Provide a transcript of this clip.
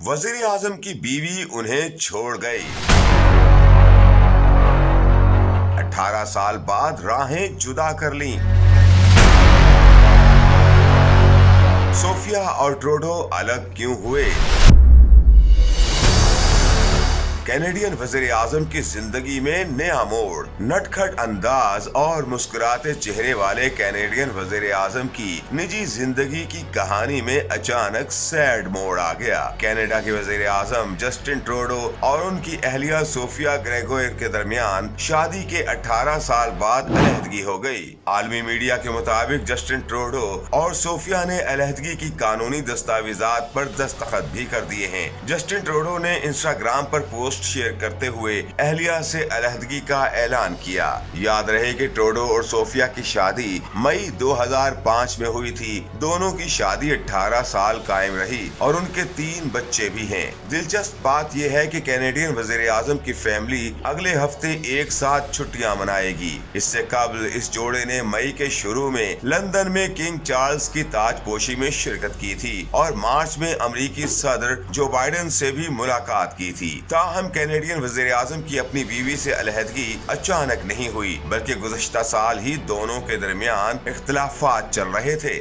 वजीर आजम की बीवी उन्हें छोड़ गई। 18 साल बाद राहें जुदा कर लीं। सोफिया और ट्रूडो अलग क्यों हुए? कैनेडियन वजीर आजम की जिंदगी में नया मोड़। नटखट अंदाज और मुस्कुराते चेहरे वाले कैनेडियन वजीर आजम की निजी जिंदगी की कहानी में अचानक सैड मोड़ आ गया। कनाडा के वजीर आजम जस्टिन ट्रूडो और उनकी अहलिया सोफिया ग्रेगोयर के दरमियान शादी के 18 साल बाद अलहदगी हो गई। आलमी मीडिया के मुताबिक जस्टिन ट्रूडो और सोफिया ने अलहदगी की कानूनी दस्तावेजात पर दस्तखत भी कर दिए हैं। जस्टिन ट्रूडो ने इंस्टाग्राम पर पोस्ट शेयर करते हुए अहलिया से अलहदगी का ऐलान किया। याद रहे कि ट्रूडो और सोफिया की शादी मई 2005 में हुई थी। दोनों की शादी 18 साल कायम रही और उनके 3 बच्चे भी हैं। दिलचस्प बात यह है कि कैनेडियन वजीर आजम की फैमिली अगले हफ्ते एक साथ छुट्टियां मनाएगी। इससे कबल इस जोड़े ने मई के शुरू में लंदन में किंग चार्ल्स की ताजपोशी में शिरकत की थी और मार्च में अमेरिकी सदर जो बाइडेन से भी मुलाकात की थी। ताहम कैनेडियन वजीर आजम की अपनी बीवी से अलहदगी अचानक नहीं हुई, बल्कि गुज़श्ता साल ही दोनों के दरमियान इख्तिलाफात चल रहे थे।